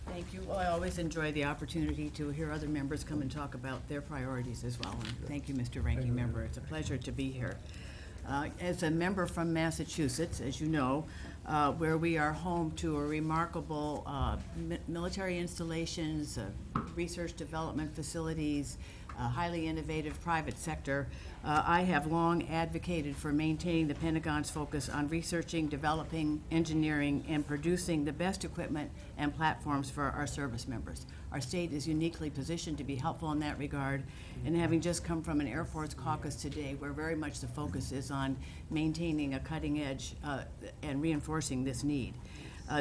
Thank you. Well, I always enjoy the opportunity to hear other members come and talk about their priorities as well. And thank you, Mr. Ranking Member. It's a pleasure to be here. As a member from Massachusetts, as you know, where we are home to a remarkable military installations, research development facilities, highly innovative private sector, I have long advocated for maintaining the Pentagon's focus on researching, developing, engineering, and producing the best equipment and platforms for our service members. Our state is uniquely positioned to be helpful in that regard, and having just come from an Air Force caucus today, where very much the focus is on maintaining a cutting edge and reinforcing this need.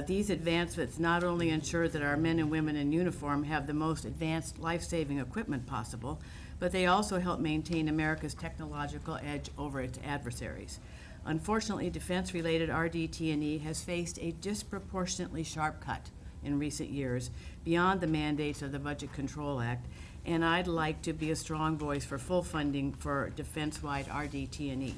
These advancements not only ensure that our men and women in uniform have the most advanced life-saving equipment possible, but they also help maintain America's technological edge over its adversaries. Unfortunately, defense-related RDT&E has faced a disproportionately sharp cut in recent years beyond the mandates of the Budget Control Act, and I'd like to be a strong voice for full funding for defense-wide RDT&E.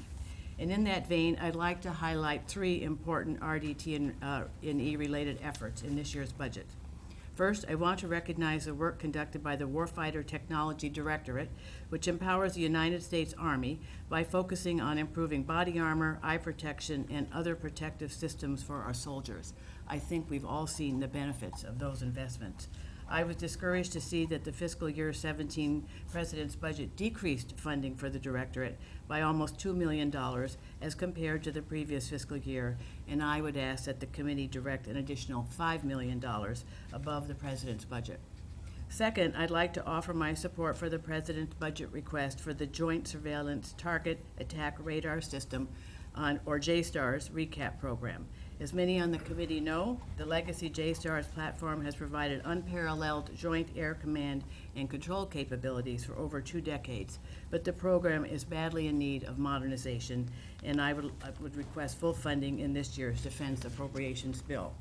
And in that vein, I'd like to highlight three important RDT&E related efforts in this year's budget. First, I want to recognize the work conducted by the Warfighter Technology Directorate, which empowers the United States Army by focusing on improving body armor, eye protection, and other protective systems for our soldiers. I think we've all seen the benefits of those investments. I was discouraged to see that the fiscal year 17 President's budget decreased funding for the Directorate by almost $2 million as compared to the previous fiscal year, and I would ask that the committee direct an additional $5 million above the President's budget. Second, I'd like to offer my support for the President's budget request for the Joint Surveillance Target Attack Radar System, or JSTARS recap program. As many on the committee know, the legacy JSTARS platform has provided unparalleled joint air command and control capabilities for over 2 decades, but the program is badly in need of modernization, and I would request full funding in this year's Defense Appropriations bill.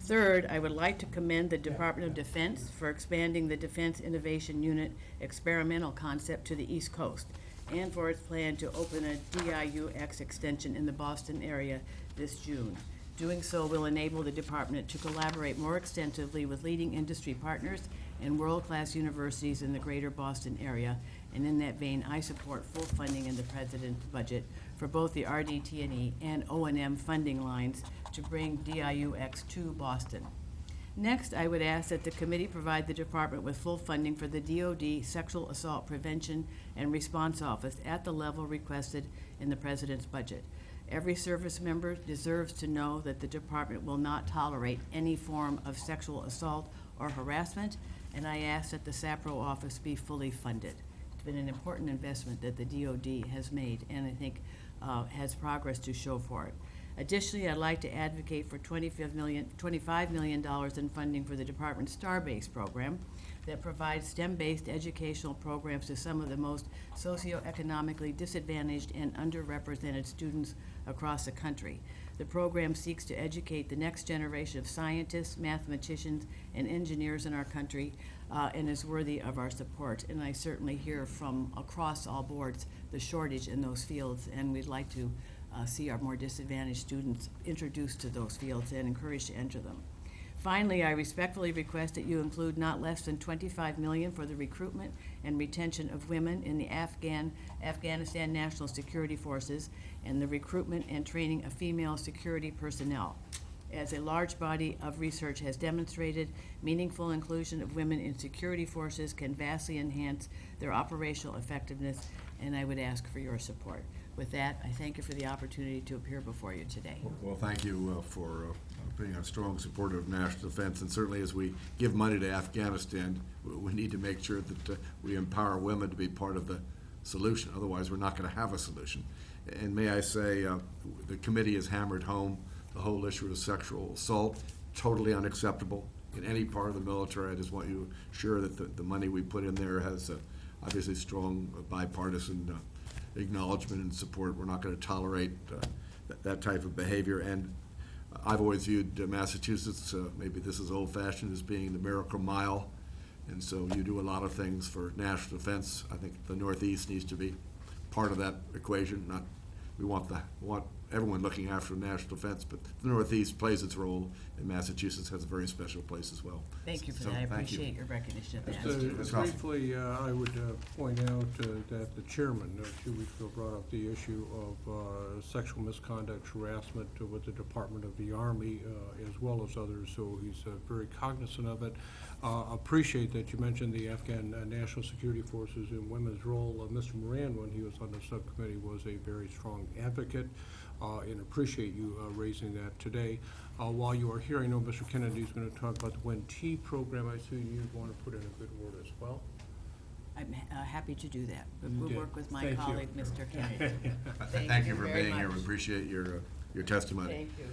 Third, I would like to commend the Department of Defense for expanding the Defense Innovation Unit experimental concept to the East Coast, and for its plan to open a DIUX extension in the Boston area this June. Doing so will enable the department to collaborate more extensively with leading industry partners and world-class universities in the greater Boston area. And in that vein, I support full funding in the President's budget for both the RDT&E and O&M funding lines to bring DIUX to Boston. Next, I would ask that the committee provide the department with full funding for the DoD Sexual Assault Prevention and Response Office at the level requested in the President's budget. Every service member deserves to know that the department will not tolerate any form of sexual assault or harassment, and I ask that the SAPRO office be fully funded. It's been an important investment that the DoD has made, and I think has progress to show for it. Additionally, I'd like to advocate for $25 million in funding for the department's STAR-based program that provides STEM-based educational programs to some of the most socioeconomically disadvantaged and underrepresented students across the country. The program seeks to educate the next generation of scientists, mathematicians, and engineers in our country, and is worthy of our support. And I certainly hear from across all boards the shortage in those fields, and we'd like to see our more disadvantaged students introduced to those fields and encouraged to enter them. Finally, I respectfully request that you include not less than $25 million for the recruitment and retention of women in the Afghanistan National Security Forces and the recruitment and training of female security personnel. As a large body of research has demonstrated, meaningful inclusion of women in security forces can vastly enhance their operational effectiveness, and I would ask for your support. With that, I thank you for the opportunity to appear before you today. Well, thank you for being a strong supporter of national defense, and certainly as we give money to Afghanistan, we need to make sure that we empower women to be part of the solution. Otherwise, we're not going to have a solution. And may I say, the committee has hammered home the whole issue of sexual assault, totally unacceptable in any part of the military. I just want you sure that the money we put in there has obviously strong bipartisan acknowledgement and support. We're not going to tolerate that type of behavior. And I've always viewed Massachusetts, maybe this is old-fashioned, as being the Miracle Mile. And so you do a lot of things for national defense. I think the Northeast needs to be part of that equation. We want everyone looking after national defense, but the Northeast plays its role, and Massachusetts has a very special place as well. Thank you for So, that. I thank you. appreciate your recognition of that. Mr. Hoffman. Briefly, I would point out that the chairman 2 weeks ago brought up the issue of sexual misconduct, harassment with the Department of the Army, as well as others, so he's very cognizant of it. Appreciate that you mentioned the Afghan National Security Forces and women's role. Mr. Moran, when he was on the subcommittee, was a very strong advocate, and appreciate you raising that today. While you are here, I know Mr. Kennedy is going to talk about the WEN-T program. I see you want to put in a good word as well. I'm happy to do that. But You we'll did. work with my Thank you. colleague, Mr. Kennedy. Thank you for very being here. much. We appreciate your testimony. Thank you.